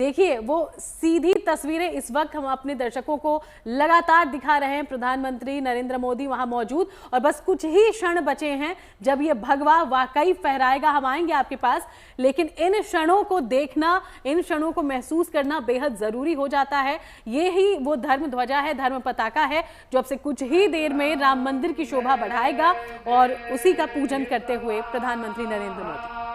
देखिए वो सीधी तस्वीरें इस वक्त हम अपने दर्शकों को लगातार दिखा रहे हैं। प्रधानमंत्री नरेंद्र मोदी वहां मौजूद और बस कुछ ही क्षण बचे हैं जब ये भगवा वाकई फहराएगा। हम आएंगे आपके पास, लेकिन इन क्षणों को देखना, इन क्षणों को महसूस करना बेहद जरूरी हो जाता है। ये ही वो धर्म ध्वजा है, धर्म पताका है जो अब से कुछ ही देर में राम मंदिर की शोभा बढ़ाएगा और उसी का पूजन करते हुए प्रधानमंत्री नरेंद्र मोदी।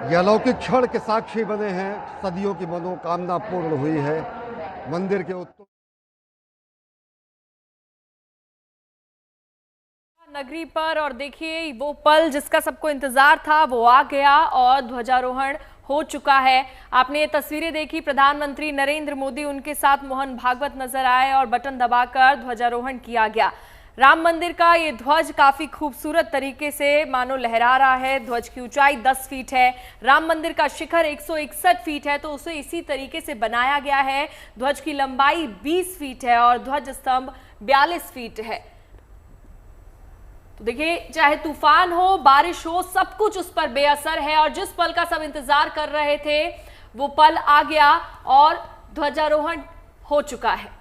ये अलौकिक क्षण के साक्षी बने हैं। सदियों की मनोकामना पूर्ण हुई है। मंदिर के उत्तर नगरी पर, और देखिए वो पल जिसका सबको इंतजार था वो आ गया और ध्वजारोहण हो चुका है। आपने ये तस्वीरें देखी, प्रधानमंत्री नरेंद्र मोदी उनके साथ मोहन भागवत नजर आए और बटन दबाकर ध्वजारोहण किया गया। राम मंदिर का ये ध्वज काफी खूबसूरत तरीके से मानो लहरा रहा है। ध्वज की ऊंचाई 10 फीट है। राम मंदिर का शिखर 161 फीट है, तो उसे इसी तरीके से बनाया गया है। ध्वज की लंबाई 20 फीट है और ध्वज स्तंभ 42 फीट है। तो देखिए, चाहे तूफान हो, बारिश हो, सब कुछ उस पर बेअसर है और जिस पल का सब इंतजार कर रहे थे वो पल आ गया और ध्वजारोहण हो चुका है।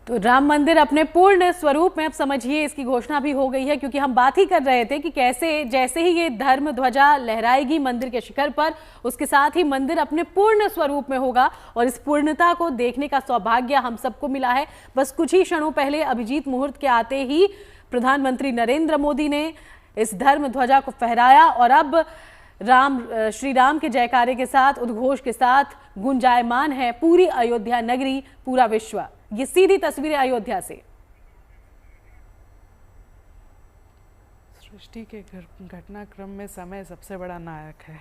तो राम मंदिर अपने पूर्ण स्वरूप में अब समझिए इसकी घोषणा भी हो गई है, क्योंकि हम बात ही कर रहे थे कि कैसे जैसे ही ये धर्म ध्वजा लहराएगी मंदिर के शिखर पर, उसके साथ ही मंदिर अपने पूर्ण स्वरूप में होगा और इस पूर्णता को देखने का सौभाग्य हम सबको मिला है। बस कुछ ही क्षणों पहले अभिजीत मुहूर्त के आते ही प्रधानमंत्री नरेंद्र मोदी ने इस धर्म ध्वजा को फहराया और अब श्री राम के जयकारे के साथ, उद्घोष के साथ गुंजायमान है पूरी अयोध्या नगरी, पूरा विश्व। ये सीधी तस्वीरें अयोध्या से। सृष्टि के घटनाक्रम में समय सबसे बड़ा नायक है।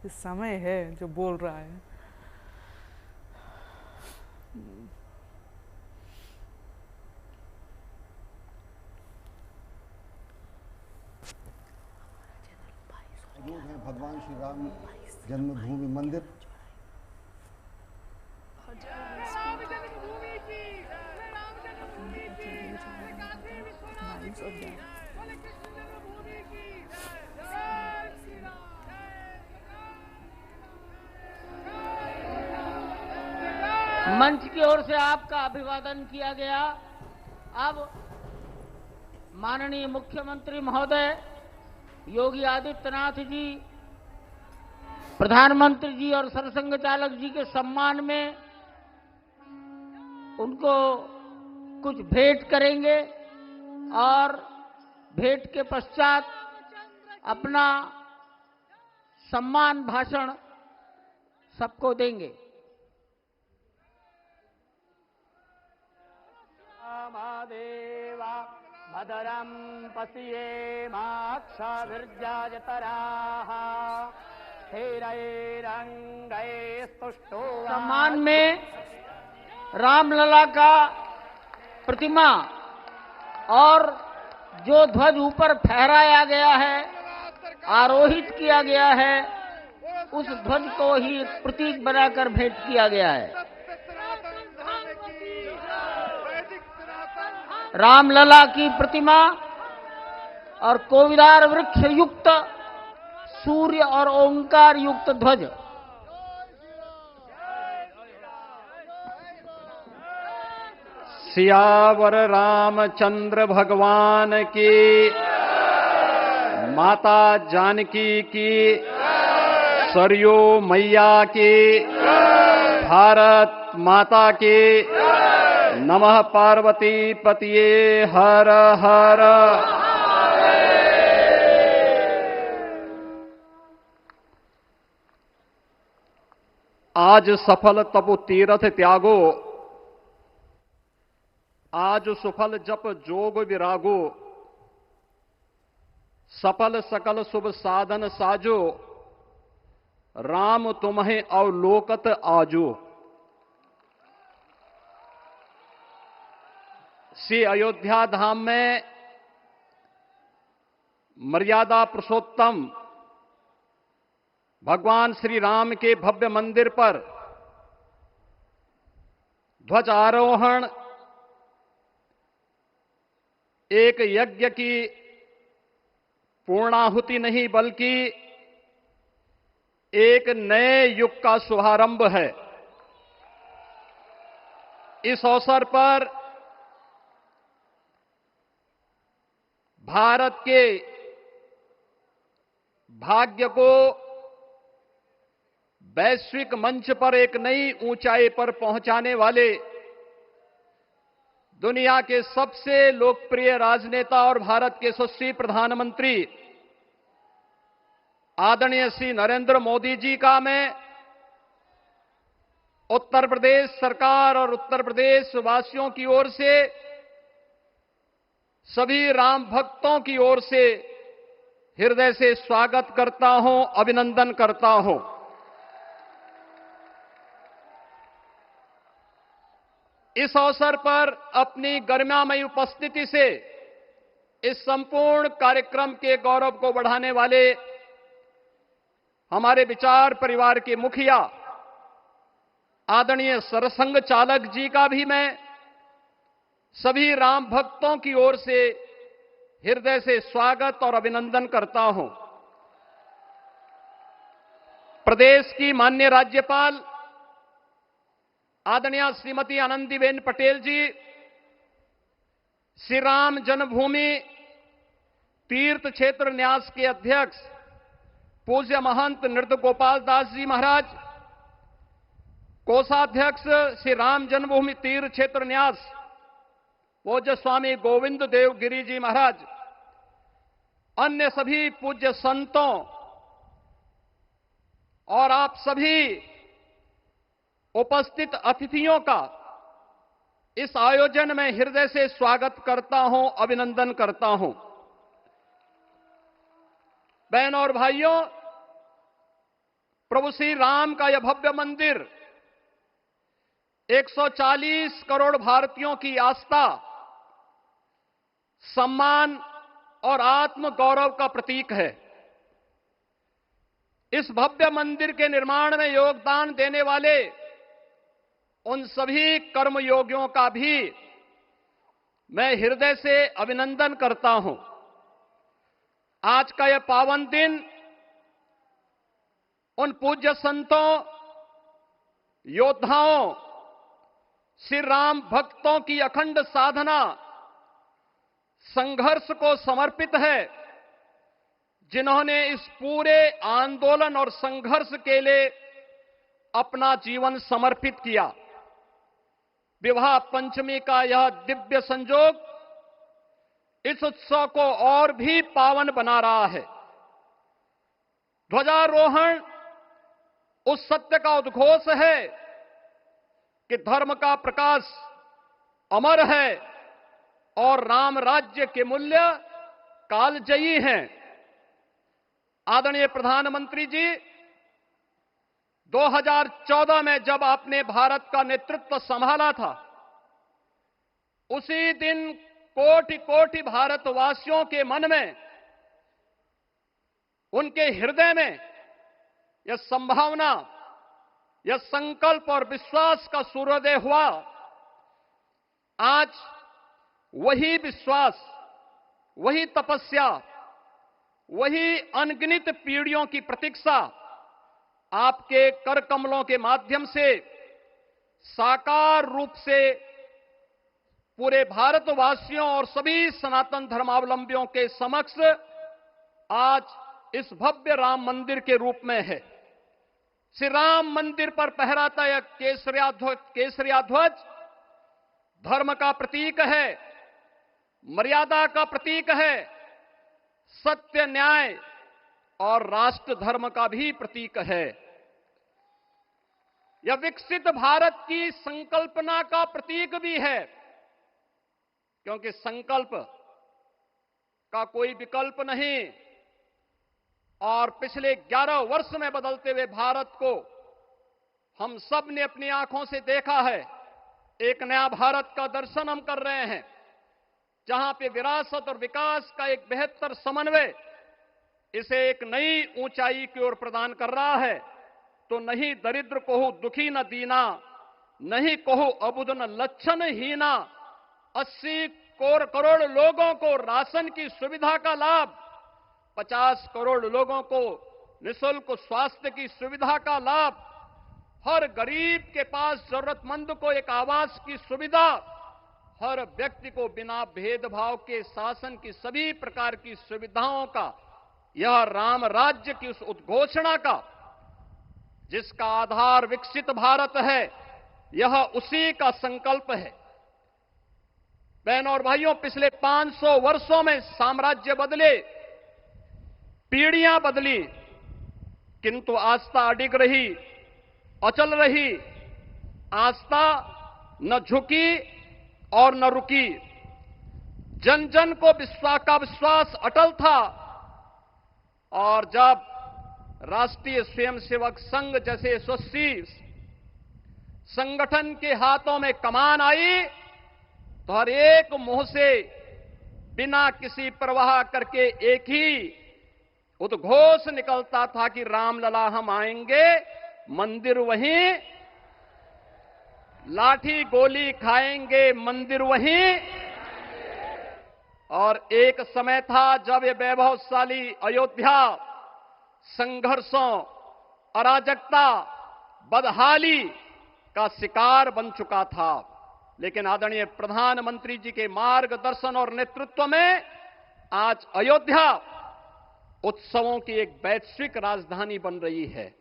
इस समय है जो बोल रहा है। भगवान श्री राम जन्मभूमि मंदिर। मंच की ओर से आपका अभिवादन किया गया। अब माननीय मुख्यमंत्री महोदय योगी आदित्यनाथ जी, प्रधानमंत्री जी और सरसंघ चालक जी के सम्मान में उनको कुछ भेंट करेंगे और भेंट के पश्चात अपना सम्मान भाषण सबको देंगे। देवा भद्रं पश्येमाक्षभिर्जाजतराः स्थिरैरङ्गैस्तुष्टो। सम्मान में रामलला का प्रतिमा और जो ध्वज ऊपर फहराया गया है, आरोहित किया गया है, उस ध्वज को ही प्रतीक बनाकर भेंट किया गया है। रामलला की प्रतिमा और कोविदार वृक्ष युक्त सूर्य और ओंकार युक्त ध्वज। सियावर रामचंद्र भगवान की, माता जानकी की, सरयू मैया की, भारत माता की, नमः पार्वती पतिये हर हर। आज सफल तपु तीरथ त्यागो, आज सुफल जप जोग विरागो, सफल सकल शुभ साधन साजो, राम तुम्हें अवलोकत आजो। श्री अयोध्या धाम में मर्यादा पुरुषोत्तम भगवान श्री राम के भव्य मंदिर पर ध्वजारोहण एक यज्ञ की पूर्णाहुति नहीं बल्कि एक नए युग का शुभारंभ है। इस अवसर पर भारत के भाग्य को वैश्विक मंच पर एक नई ऊंचाई पर पहुंचाने वाले दुनिया के सबसे लोकप्रिय राजनेता और भारत के यशस्वी प्रधानमंत्री आदरणीय श्री नरेंद्र मोदी जी का मैं उत्तर प्रदेश सरकार और उत्तर प्रदेश वासियों की ओर से, सभी राम भक्तों की ओर से हृदय से स्वागत करता हूं, अभिनंदन करता हूं। इस अवसर पर अपनी गरिमामयी उपस्थिति से इस संपूर्ण कार्यक्रम के गौरव को बढ़ाने वाले हमारे विचार परिवार के मुखिया आदरणीय सरसंघ चालक जी का भी मैं सभी राम भक्तों की ओर से हृदय से स्वागत और अभिनंदन करता हूं। प्रदेश की माननीय राज्यपाल आदरणीय श्रीमती आनंदीबेन पटेल जी, श्री राम जन्मभूमि तीर्थ क्षेत्र न्यास के अध्यक्ष पूज्य महंत नृत्य गोपाल दास जी महाराज, कोषाध्यक्ष श्री राम जन्मभूमि तीर्थ क्षेत्र न्यास पूज्य स्वामी गोविंद देव गिरी जी महाराज, अन्य सभी पूज्य संतों और आप सभी उपस्थित अतिथियों का इस आयोजन में हृदय से स्वागत करता हूं, अभिनंदन करता हूं। बहनों और भाइयों, प्रभु श्री राम का यह भव्य मंदिर 140 करोड़ भारतीयों की आस्था, सम्मान और आत्म गौरव का प्रतीक है। इस भव्य मंदिर के निर्माण में योगदान देने वाले उन सभी कर्मयोगियों का भी मैं हृदय से अभिनंदन करता हूं। आज का यह पावन दिन उन पूज्य संतों, योद्धाओं, श्री राम भक्तों की अखंड साधना, संघर्ष को समर्पित है, जिन्होंने इस पूरे आंदोलन और संघर्ष के लिए अपना जीवन समर्पित किया। विवाह पंचमी का यह दिव्य संयोग इस उत्सव को और भी पावन बना रहा है। ध्वजारोहण उस सत्य का उद्घोष है कि धर्म का प्रकाश अमर है और राम राज्य के मूल्य कालजयी हैं। आदरणीय प्रधानमंत्री जी, 2014 में जब आपने भारत का नेतृत्व संभाला था, उसी दिन कोटि कोटि भारतवासियों के मन में, उनके हृदय में यह संभावना, यह संकल्प और विश्वास का सूर्योदय हुआ। आज वही विश्वास, वही तपस्या, वही अनगिनत पीढ़ियों की प्रतीक्षा आपके कर कमलों के माध्यम से साकार रूप से पूरे भारतवासियों और सभी सनातन धर्मावलंबियों के समक्ष आज इस भव्य राम मंदिर के रूप में है। श्री राम मंदिर पर फहराता यह केसरिया ध्वज धर्म का प्रतीक है, मर्यादा का प्रतीक है, सत्य, न्याय और राष्ट्र धर्म का भी प्रतीक है। यह विकसित भारत की संकल्पना का प्रतीक भी है, क्योंकि संकल्प का कोई विकल्प नहीं। और पिछले 11 वर्ष में बदलते हुए भारत को हम सब ने अपनी आंखों से देखा है। एक नया भारत का दर्शन हम कर रहे हैं, जहां पे विरासत और विकास का एक बेहतर समन्वय इसे एक नई ऊंचाई की ओर प्रदान कर रहा है। तो नहीं दरिद्र कोहु दुखी न दीना, नहीं कोहु अबुद न लक्षण हीना। 80 करोड़ लोगों को राशन की सुविधा का लाभ, 50 करोड़ लोगों को निःशुल्क स्वास्थ्य की सुविधा का लाभ, हर गरीब के पास जरूरतमंद को एक आवास की सुविधा, हर व्यक्ति को बिना भेदभाव के शासन की सभी प्रकार की सुविधाओं का, यह राम राज्य की उस उद्घोषणा का जिसका आधार विकसित भारत है, यह उसी का संकल्प है। बहनों और भाइयों, पिछले 500 वर्षों में साम्राज्य बदले, पीढ़ियां बदली, किंतु आस्था अडिग रही, अचल रही। आस्था न झुकी और न रुकी। जन जन को विश्वास अटल था। और जब राष्ट्रीय स्वयंसेवक संघ जैसे यशस्वी संगठन के हाथों में कमान आई तो हर एक मुंह से बिना किसी परवाह करके एक ही उद्घोष निकलता था कि रामलला हम आएंगे, मंदिर वहीं, लाठी गोली खाएंगे, मंदिर वहीं। और एक समय था जब ये वैभवशाली अयोध्या संघर्षों, अराजकता, बदहाली का शिकार बन चुका था। लेकिन आदरणीय प्रधानमंत्री जी के मार्गदर्शन और नेतृत्व में आज अयोध्या उत्सवों की एक वैश्विक राजधानी बन रही है।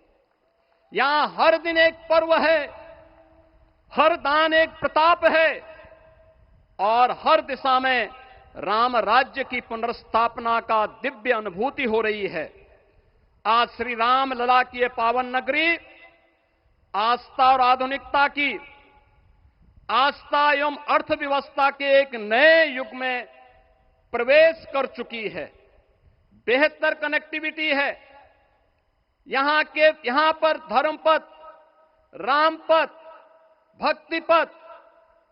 यहां हर दिन एक पर्व है, हर दान एक प्रताप है और हर दिशा में राम राज्य की पुनर्स्थापना का दिव्य अनुभूति हो रही है। आज श्री राम लला की ये पावन नगरी आस्था और आधुनिकता की, आस्था एवं अर्थव्यवस्था के एक नए युग में प्रवेश कर चुकी है। बेहतर कनेक्टिविटी है। यहां पर धर्मपथ, रामपथ, भक्तिपथ,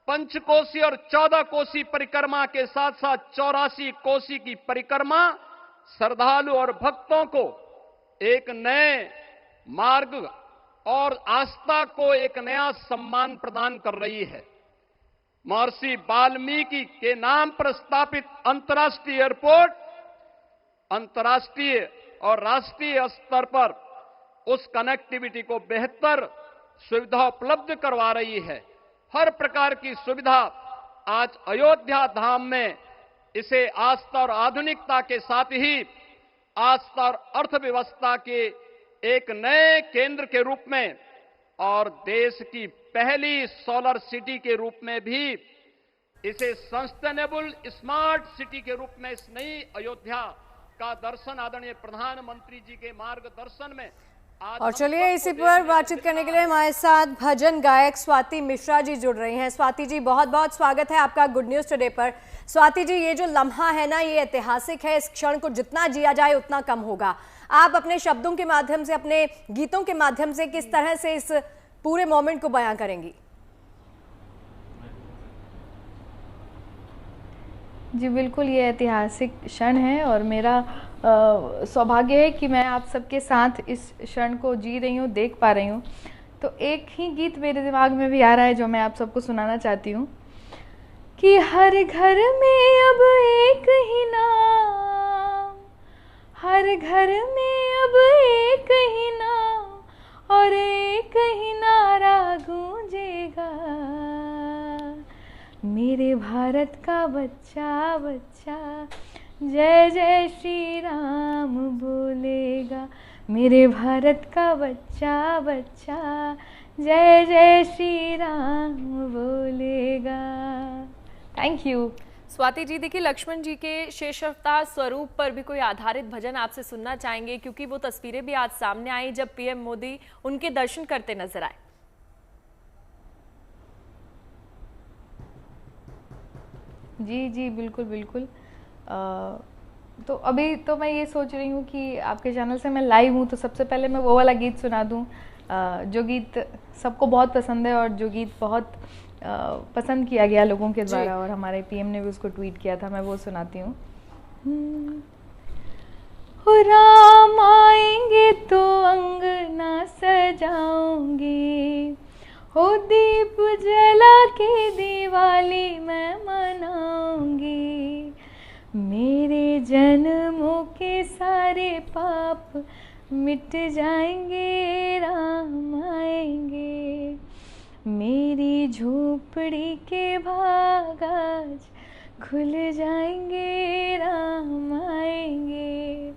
पंचकोसी और 14 कोसी परिक्रमा के साथ साथ 84 कोसी की परिक्रमा श्रद्धालु और भक्तों को एक नए मार्ग और आस्था को एक नया सम्मान प्रदान कर रही है। महर्षि वाल्मीकि के नाम पर स्थापित अंतर्राष्ट्रीय एयरपोर्ट अंतर्राष्ट्रीय और राष्ट्रीय स्तर पर उस कनेक्टिविटी को बेहतर सुविधा उपलब्ध करवा रही है। हर प्रकार की सुविधा आज अयोध्या धाम में इसे आस्था और आधुनिकता के साथ ही आस्था और अर्थव्यवस्था के एक नए केंद्र के रूप में और देश की पहली सोलर सिटी के रूप में भी, इसे सस्टेनेबल स्मार्ट सिटी के रूप में इस नई अयोध्या का दर्शन आदरणीय प्रधानमंत्री जी के मार्गदर्शन में आज। और चलिए इसी पर बातचीत करने के लिए हमारे साथ भजन गायक स्वाति मिश्रा जी जुड़ रही हैं। स्वाति जी, बहुत बहुत स्वागत है आपका गुड न्यूज टुडे पर। स्वाति जी, ये जो लम्हा है ना, ये ऐतिहासिक है। इस क्षण को जितना जिया जाए उतना कम होगा। आप अपने शब्दों के माध्यम से, अपने गीतों के माध्यम से किस तरह से इस पूरे मोमेंट को बयां करेंगी? जी बिल्कुल, ये ऐतिहासिक क्षण है और मेरा सौभाग्य है कि मैं आप सबके साथ इस क्षण को जी रही हूँ, देख पा रही हूँ। तो एक ही गीत मेरे दिमाग में भी आ रहा है जो मैं आप सबको सुनाना चाहती हूँ कि हर घर में अब एक ही नाम, हर घर में अब एक ही नाम और एक ही नारा गूंजेगा, मेरे भारत का बच्चा बच्चा जय जय श्री राम बोलेगा, मेरे भारत का बच्चा बच्चा जय जय श्री राम बोलेगा। Thank you. स्वाति जी, देखिए लक्ष्मण जी के शेष अवतार स्वरूप पर भी कोई आधारित भजन आपसे सुनना चाहेंगे, क्योंकि वो तस्वीरें भी आज सामने आई जब पीएम मोदी उनके दर्शन करते नजर आए। जी जी बिल्कुल बिल्कुल। तो अभी तो मैं ये सोच रही हूँ कि आपके चैनल से मैं लाइव हूँ, तो सबसे पहले मैं वो वाला गीत सुना दूँ जो गीत सबको बहुत पसंद है और जो गीत बहुत पसंद किया गया लोगों के द्वारा और हमारे पीएम ने भी उसको ट्वीट किया था। मैं वो सुनाती हूँ। राम आएंगे तो अंगना सजाऊंगी, हो दीप जला के दिवाली मैं मनाऊंगी, मेरे जन्मों के सारे पाप मिट जाएंगे, राम आएंगे, मेरी झोपड़ी के भाग आज खुल जाएंगे, राम आएंगे,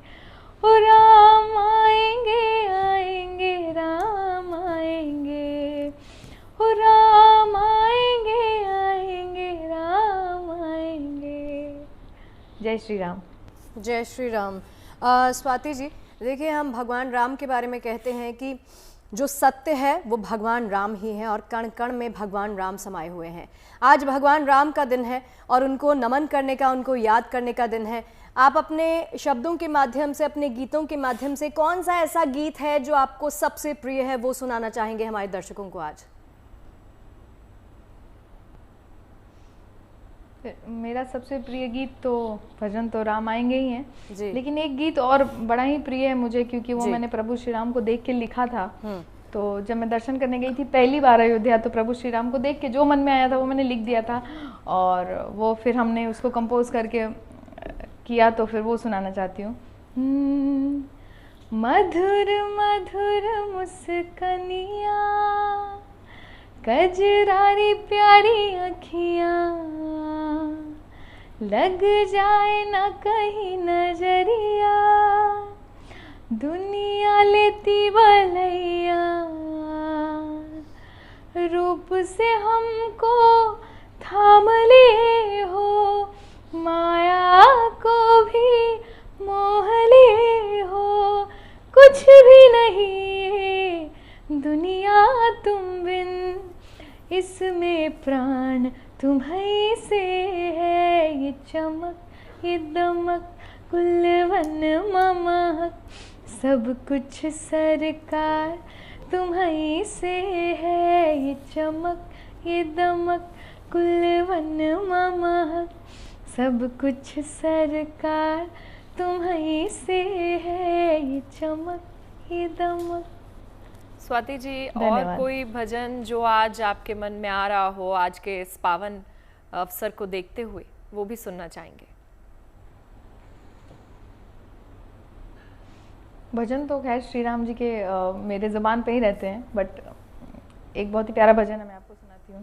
ओ राम आएंगे आएंगे राम आएंगे, ओ राम आएंगे आएंगे राम श्री राम। जय श्री राम। स्वाति जी, देखिए, हम भगवान राम के बारे में कहते हैं कि जो सत्य है वो भगवान राम ही हैं और कण कण में भगवान राम समाये हुए हैं। आज भगवान राम का दिन है और उनको नमन करने का, उनको याद करने का दिन है। आप अपने शब्दों के माध्यम से, अपने गीतों के माध्यम से कौन सा ऐसा गीत है जो आपको सबसे प्रिय है, वो सुनाना चाहेंगे हमारे दर्शकों को आज? मेरा सबसे प्रिय गीत तो भजन तो राम आएंगे ही हैं जी। लेकिन एक गीत और बड़ा ही प्रिय है मुझे, क्योंकि वो जी। मैंने प्रभु श्री राम को देख के लिखा था। तो जब मैं दर्शन करने गई थी पहली बार अयोध्या, तो प्रभु श्री राम को देख के जो मन में आया था वो मैंने लिख दिया था, और वो फिर हमने उसको कंपोज करके किया, तो फिर वो सुनाना चाहती हूँ। मधुर मधुर मुस्कनिया, कजरारी प्यारी अखियाँ, लग जाए ना कहीं नजरिया, दुनिया लेती बलैया, रूप से हमको थाम लिए हो, माया को भी मोह लिए हो, कुछ भी नहीं दुनिया तुम बिन, इसमें प्राण तुम्हीं से है, ये चमक ये दमक कुलवन ममक, सब कुछ सरकार तुम्हीं से है, ये चमक ये दमक कुलवन ममक, सब कुछ सरकार तुम्हीं से है, ये चमक ये दमक। स्वाति जी, और कोई भजन जो आज आपके मन में आ रहा हो आज के इस पावन अवसर को देखते हुए, वो भी सुनना चाहेंगे? भजन तो खैर श्री राम जी के मेरे ज़बान पे ही रहते हैं, बट एक बहुत ही प्यारा भजन है, मैं आपको सुनाती हूँ।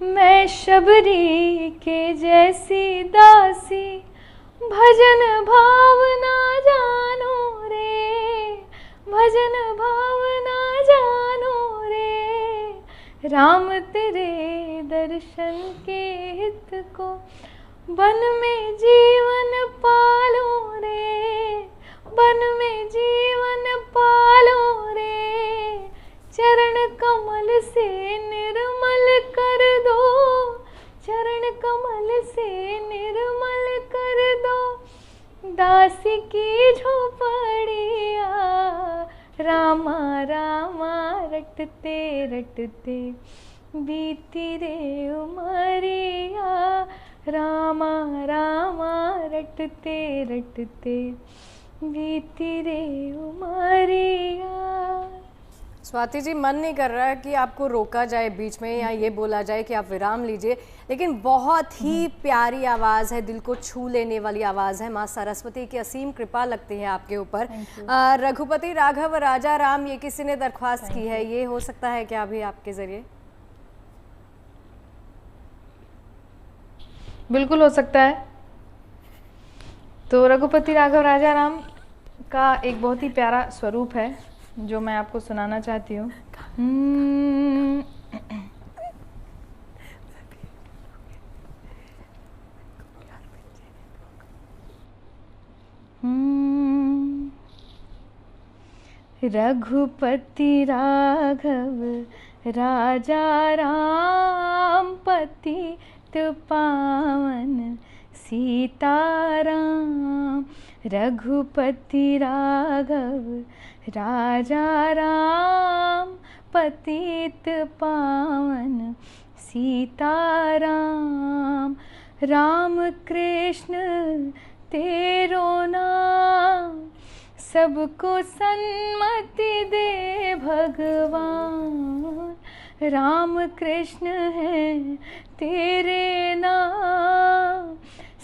मैं शबरी के जैसी दासी, भजन भावना जानो रे, भजन भावना जानो रे, राम तेरे दर्शन के हित को बन में जीवन पालो रे, बन में जीवन पालो रे, चरण कमल से निर्मल कर दो, चरण कमल से निर्मल कर दो, दासी की झोपड़िया, रामा रामा रटते रटते बीती रे उमरिया, रामा रामा रटते रटते बीती रे उमरिया। स्वाति जी, मन नहीं कर रहा है कि आपको रोका जाए बीच में या ये बोला जाए कि आप विराम लीजिए, लेकिन बहुत ही प्यारी आवाज़ है, दिल को छू लेने वाली आवाज़ है। माँ सरस्वती की असीम कृपा लगती है आपके ऊपर। रघुपति राघव राजा राम, ये किसी ने दरख्वास्त की है, ये हो सकता है क्या अभी आपके ज़रिए? बिल्कुल हो सकता है। तो रघुपति राघव राजा राम का एक बहुत ही प्यारा स्वरूप है जो मैं आपको सुनाना चाहती हूँ। रघुपति राघव राजा राम, पतित पावन सीताराम, रघुपति राघव राजा राम, पतित पावन सीताराम, राम कृष्ण तेरो नाम, सबको सन्मति दे भगवान, राम कृष्ण है तेरे नाम,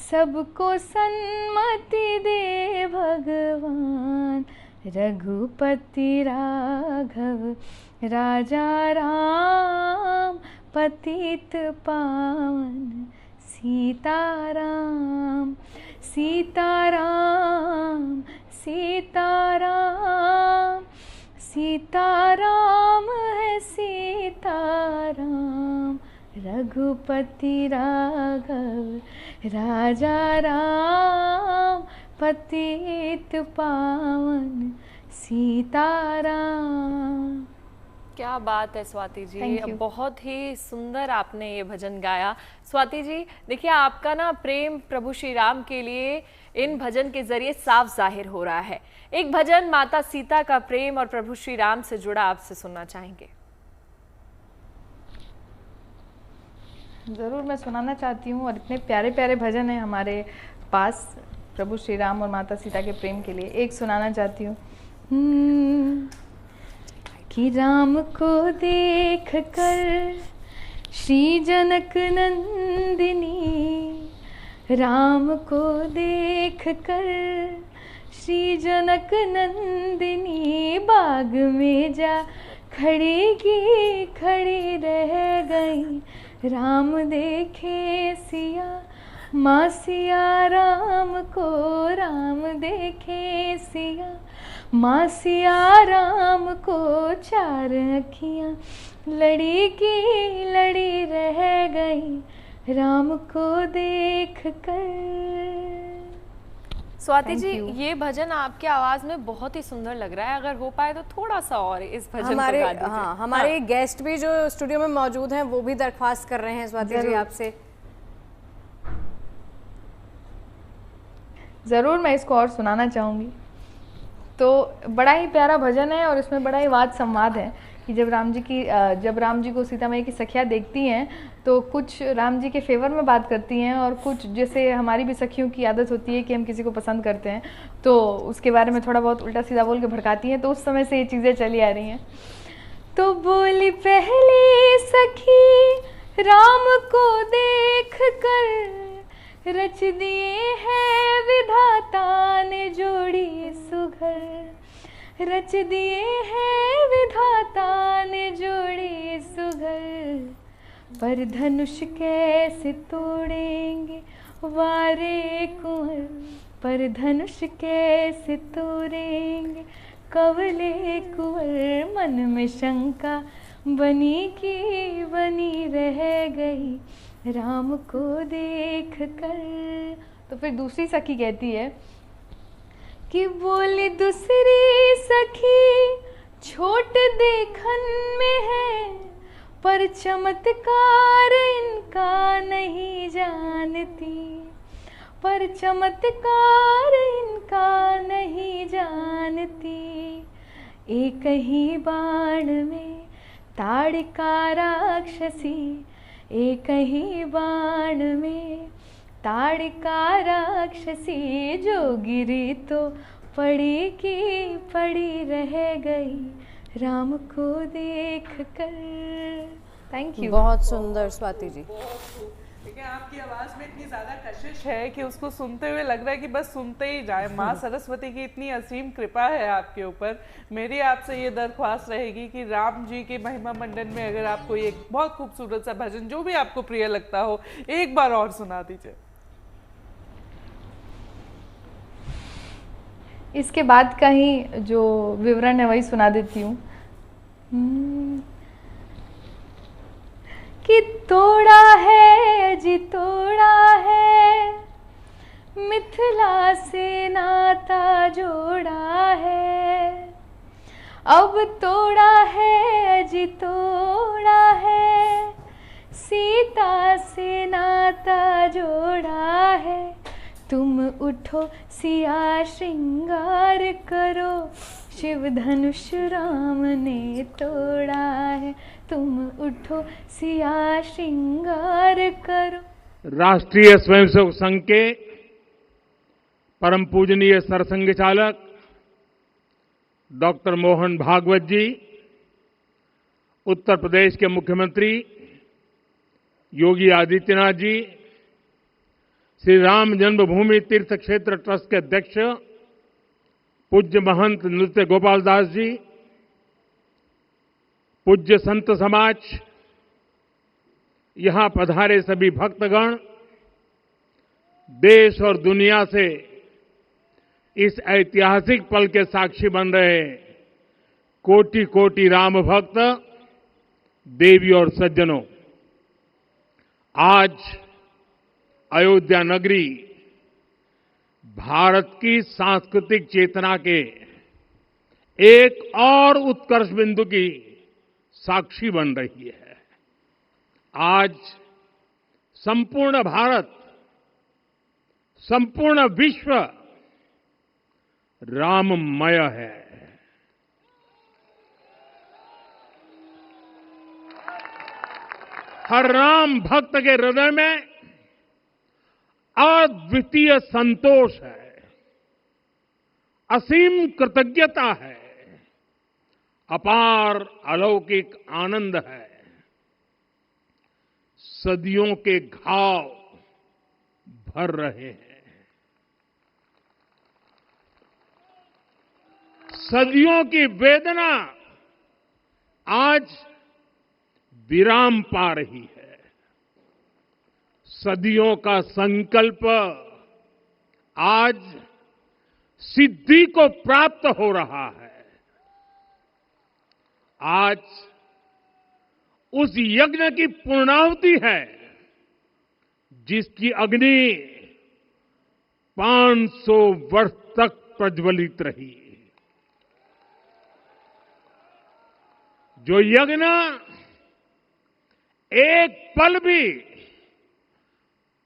सबको सन्मति दे भगवान, रघुपति राघव राजा राम, पतित पावन सीताराम, सीताराम सीताराम, सीताराम है सीताराम, रघुपति राघव राजा राम, पतित पावन सीताराम। क्या बात है स्वाति जी, Thank you. बहुत ही सुंदर आपने ये भजन गाया। स्वाति जी देखिए, आपका ना प्रेम प्रभु श्री राम के लिए इन भजन के जरिए साफ जाहिर हो रहा है। एक भजन माता सीता का प्रेम और प्रभु श्री राम से जुड़ा आपसे सुनना चाहेंगे। ज़रूर, मैं सुनाना चाहती हूँ, और इतने प्यारे प्यारे भजन हैं हमारे पास प्रभु श्री राम और माता सीता के प्रेम के लिए। एक सुनाना चाहती हूँ कि राम को देख कर श्री जनक नंदिनी, राम को देख कर श्री जनक नंदिनी, बाग में जा खड़ी रह गई। राम देखे सिया माँ सिया राम को, राम देखे सिया माँ सिया राम को, चार अखियाँ लड़ी रह गई राम को देख कर। Swati Thank ji you. ये भजन आपकी आवाज में बहुत ही सुंदर लग रहा है, अगर हो पाए तो थोड़ा सा और इस भजन हमारे को गा दीजिए। हमारे गेस्ट भी जो स्टूडियो में मौजूद हैं वो भी दरख्वास्त कर रहे हैं स्वाति जी आपसे। ज़रूर, मैं इसको और सुनाना चाहूँगी। तो बड़ा ही प्यारा भजन है और इसमें बड़ा ही वाद संवाद है कि जब राम जी को सीता मैया की सखियाँ देखती हैं तो कुछ राम जी के फेवर में बात करती हैं, और कुछ जैसे हमारी भी सखियों की आदत होती है कि हम किसी को पसंद करते हैं तो उसके बारे में थोड़ा बहुत उल्टा सीधा बोल के भड़काती हैं। तो उस समय से ये चीज़ें चली आ रही हैं। तो बोली पहली सखी राम को देख कर, रच दिए हैं विधाता ने जोड़ी सुघर, रच दिए हैं विधाता ने जोड़ी सुघर। पर धनुष कैसे तोड़ेंगे वारे कुंवर, पर धनुष कैसे तोड़ेंगे कवले कुंवर। मन में शंका बनी की बनी रह गई राम को देख कर। तो फिर दूसरी सखी कहती है कि बोली दूसरी सखी छोट देखन में है, पर चमत्कार इनका नहीं जानती, पर चमत्कार इनका नहीं जानती। एक ही बाण में ताड़िका राक्षसी, एक ही बाण में ताड़िका राक्षसी, जो गिरी तो पड़ी की पड़ी रह गई राम को देख कर। Thank you. बहुत सुंदर स्वाति जी। देखिए, आपकी आवाज में इतनी ज्यादा कशिश है कि उसको सुनते हुए लग रहा है कि बस सुनते ही जाए। माँ सरस्वती की इतनी असीम कृपा है आपके ऊपर। मेरी आपसे ये दरख्वास्त रहेगी कि राम जी के महिमा मंडन में अगर आपको एक बहुत खूबसूरत सा भजन जो भी आपको प्रिय लगता हो एक बार और सुना दीजिए। इसके बाद का ही जो विवरण है वही सुना देती हूँ कि तोड़ा है जी तोड़ा है, मिथिला से नाता जोड़ा है। अब तोड़ा है जी तोड़ा है, सीता से नाता जोड़ा है। तुम उठो सिया श्रृंगार करो, शिव धनुष राम ने तोड़ा है। तुम उठो सिया श्रृंगार करो। राष्ट्रीय स्वयंसेवक संघ के परम पूजनीय सरसंघ चालक डॉक्टर मोहन भागवत जी, उत्तर प्रदेश के मुख्यमंत्री योगी आदित्यनाथ जी, श्री राम जन्मभूमि तीर्थ क्षेत्र ट्रस्ट के अध्यक्ष पूज्य महंत नृत्य गोपाल दास जी, पूज्य संत समाज, यहां पधारे सभी भक्तगण, देश और दुनिया से इस ऐतिहासिक पल के साक्षी बन रहे कोटि कोटि राम भक्त, देवी और सज्जनों, आज अयोध्या नगरी भारत की सांस्कृतिक चेतना के एक और उत्कर्ष बिंदु की साक्षी बन रही है। आज संपूर्ण भारत, संपूर्ण विश्व राममय है। हर राम भक्त के हृदय में अद्वितीय संतोष है, असीम कृतज्ञता है, अपार अलौकिक आनंद है। सदियों के घाव भर रहे हैं, सदियों की वेदना आज विराम पा रही है। सदियों का संकल्प आज सिद्धि को प्राप्त हो रहा है। आज उस यज्ञ की पूर्णाहुति है जिसकी अग्नि 500 वर्ष तक प्रज्वलित रही। जो यज्ञ एक पल भी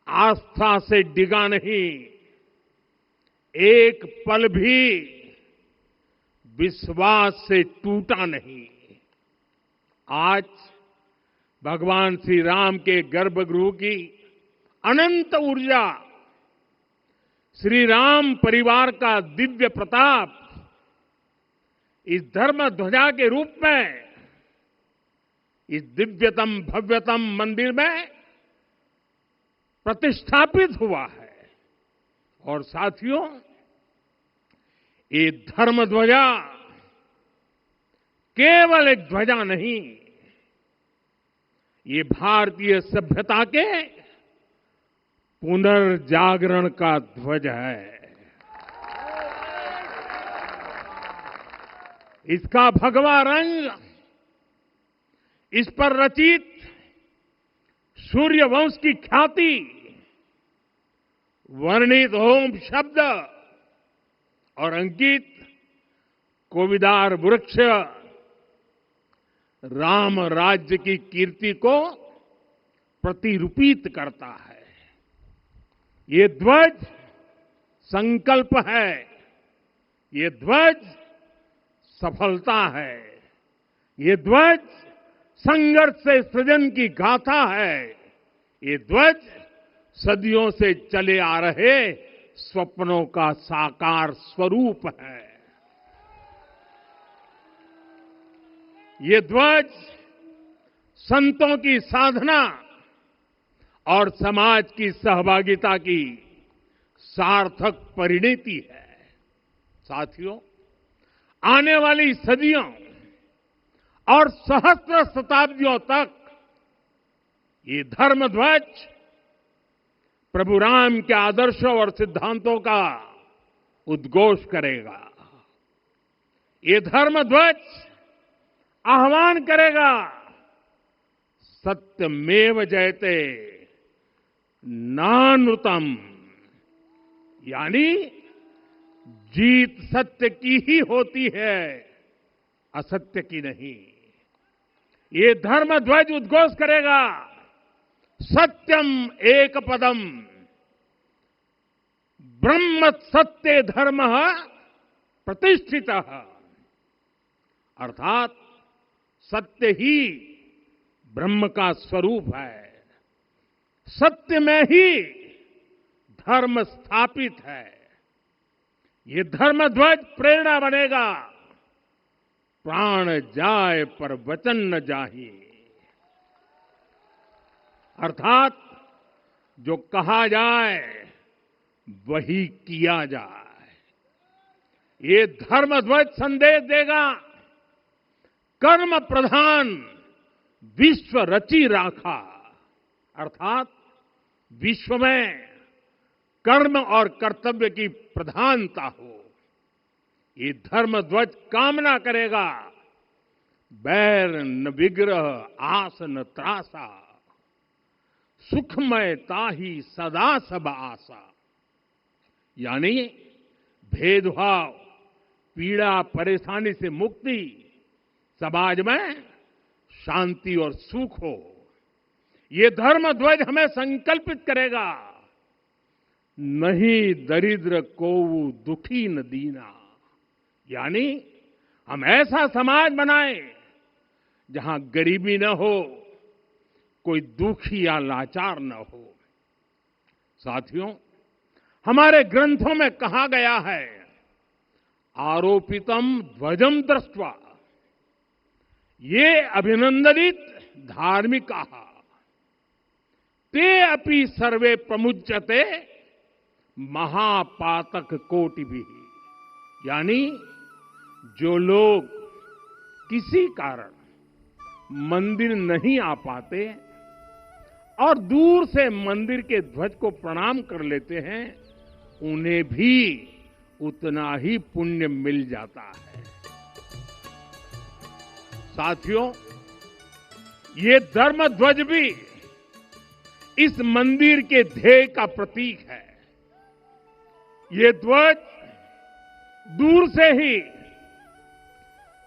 आस्था से डिगा नहीं, एक पल भी विश्वास से टूटा नहीं। आज भगवान श्री राम के गर्भगृह की अनंत ऊर्जा, श्री राम परिवार का दिव्य प्रताप इस धर्म ध्वजा के रूप में इस दिव्यतम भव्यतम मंदिर में प्रतिष्ठापित हुआ है। और साथियों, ये धर्म ध्वजा केवल एक ध्वजा नहीं, ये भारतीय सभ्यता के पुनर्जागरण का ध्वज है। इसका भगवा रंग, इस पर रचित सूर्यवंश की ख्याति, वर्णित होम शब्द और अंकित कोविदार वृक्ष राम राज्य की कीर्ति को प्रतिरूपित करता है। ये ध्वज संकल्प है, ये ध्वज सफलता है, ये ध्वज संघर्ष से सृजन की गाथा है, ये ध्वज सदियों से चले आ रहे स्वप्नों का साकार स्वरूप है। ये ध्वज संतों की साधना और समाज की सहभागिता की सार्थक परिणति है। साथियों, आने वाली सदियों और सहस्त्र शताब्दियों तक ये धर्म ध्वज प्रभु राम के आदर्शों और सिद्धांतों का उद्घोष करेगा। ये धर्म ध्वज आह्वान करेगा, सत्यमेव जयते नानृतम, यानी जीत सत्य की ही होती है, असत्य की नहीं। ये धर्म ध्वज उद्घोष करेगा, सत्यम एक पदम ब्रह्म सत्य धर्म प्रतिष्ठित, अर्थात सत्य ही ब्रह्म का स्वरूप है, सत्य में ही धर्म स्थापित है। ये धर्म ध्वज प्रेरणा बनेगा, प्राण जाए पर वचन न जाहि, अर्थात जो कहा जाए वही किया जाए। ये धर्म ध्वज संदेश देगा, कर्म प्रधान विश्व रची राखा, अर्थात विश्व में कर्म और कर्तव्य की प्रधानता हो। ये धर्म ध्वज कामना करेगा, बैर न विग्रह आस न त्रासा, सुखमयता ही सदा सब आशा, यानी भेदभाव, पीड़ा, परेशानी से मुक्ति, समाज में शांति और सुख हो, ये धर्म ध्वज हमें संकल्पित करेगा। नहीं दरिद्र को दुखी न दीना, यानी हम ऐसा समाज बनाएं जहां गरीबी न हो, कोई दुखी या लाचार न हो। साथियों, हमारे ग्रंथों में कहा गया है, आरोपितम ध्वजम दृष्ट्वा, ये अभिनंदनित धार्मिकाः ते अपि सर्वे प्रमुच्यते महापातक कोटिभिः, यानी जो लोग किसी कारण मंदिर नहीं आ पाते और दूर से मंदिर के ध्वज को प्रणाम कर लेते हैं, उन्हें भी उतना ही पुण्य मिल जाता है। साथियों, ये धर्म ध्वज भी इस मंदिर के ध्येय का प्रतीक है। ये ध्वज दूर से ही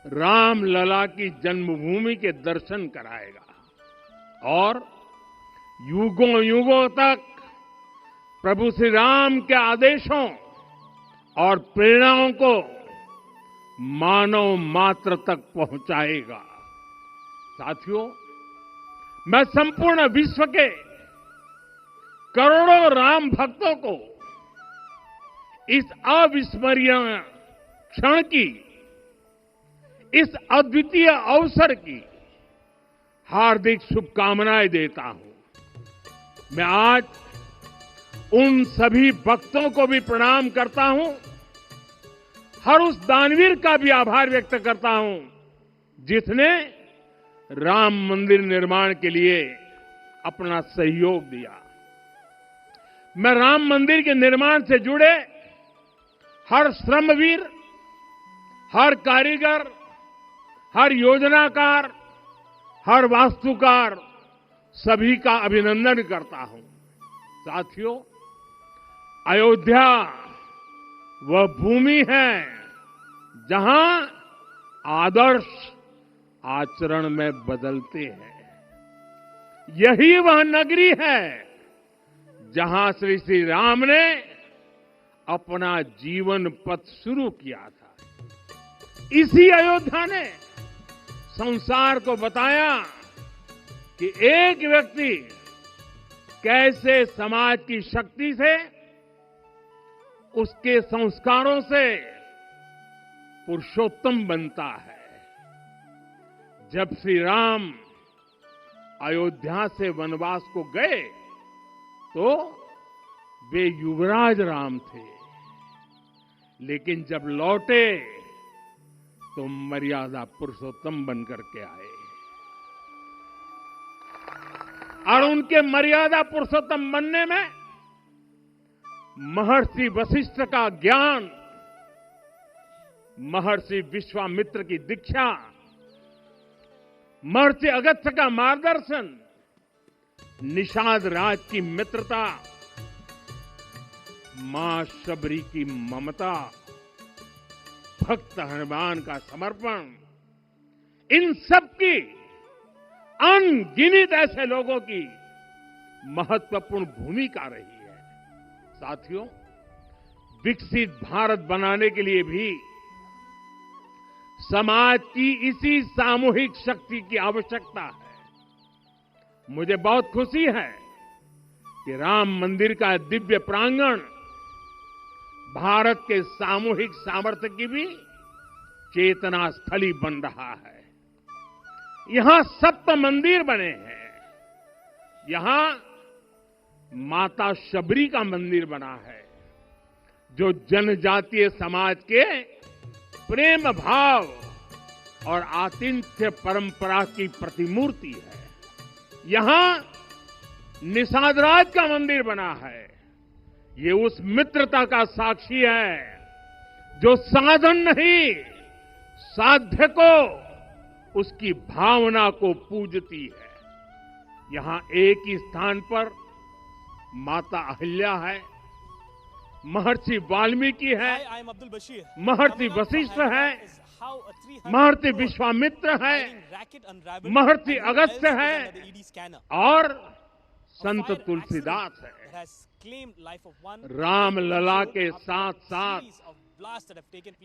राम लला की जन्मभूमि के दर्शन कराएगा और युगों युगों तक प्रभु श्री राम के आदेशों और प्रेरणाओं को मानव मात्र तक पहुंचाएगा। साथियों, मैं संपूर्ण विश्व के करोड़ों राम भक्तों को इस अविस्मरणीय क्षण की, इस अद्वितीय अवसर की हार्दिक शुभकामनाएं देता हूं। मैं आज उन सभी भक्तों को भी प्रणाम करता हूं, हर उस दानवीर का भी आभार व्यक्त करता हूं जिसने राम मंदिर निर्माण के लिए अपना सहयोग दिया। मैं राम मंदिर के निर्माण से जुड़े हर श्रमवीर, हर कारीगर, हर योजनाकार, हर वास्तुकार, सभी का अभिनंदन करता हूं। साथियों, अयोध्या वह भूमि है जहां आदर्श आचरण में बदलते हैं। यही वह नगरी है जहां श्री राम ने अपना जीवन पथ शुरू किया था। इसी अयोध्या ने संसार को बताया कि एक व्यक्ति कैसे समाज की शक्ति से, उसके संस्कारों से पुरुषोत्तम बनता है। जब श्री राम अयोध्या से वनवास को गए तो वे युवराज राम थे, लेकिन जब लौटे तो मर्यादा पुरुषोत्तम बनकर के आए और उनके मर्यादा पुरुषोत्तम बनने में महर्षि वशिष्ठ का ज्ञान, महर्षि विश्वामित्र की दीक्षा, महर्षि अगस्त्य का मार्गदर्शन, निषाद राज की मित्रता, मां शबरी की ममता, भक्त हनुमान का समर्पण, इन सब की अनगिनत ऐसे लोगों की महत्वपूर्ण भूमिका रही है। साथियों, विकसित भारत बनाने के लिए भी समाज की इसी सामूहिक शक्ति की आवश्यकता है। मुझे बहुत खुशी है कि राम मंदिर का दिव्य प्रांगण भारत के सामूहिक सामर्थ्य की भी चेतना स्थली बन रहा है। यहां 7 मंदिर बने हैं। यहां माता शबरी का मंदिर बना है, जो जनजातीय समाज के प्रेम भाव और आतिथ्य परंपरा की प्रतिमूर्ति है। यहां निषादराज का मंदिर बना है। ये उस मित्रता का साक्षी है जो साधन नहीं, साध्य को, उसकी भावना को पूजती है। यहां एक ही स्थान पर माता अहिल्या है, महर्षि वाल्मीकि है, महर्षि वशिष्ठ है, महर्षि विश्वामित्र है, महर्षि अगस्त्य है और संत तुलसीदास है। रामलला के साथ साथ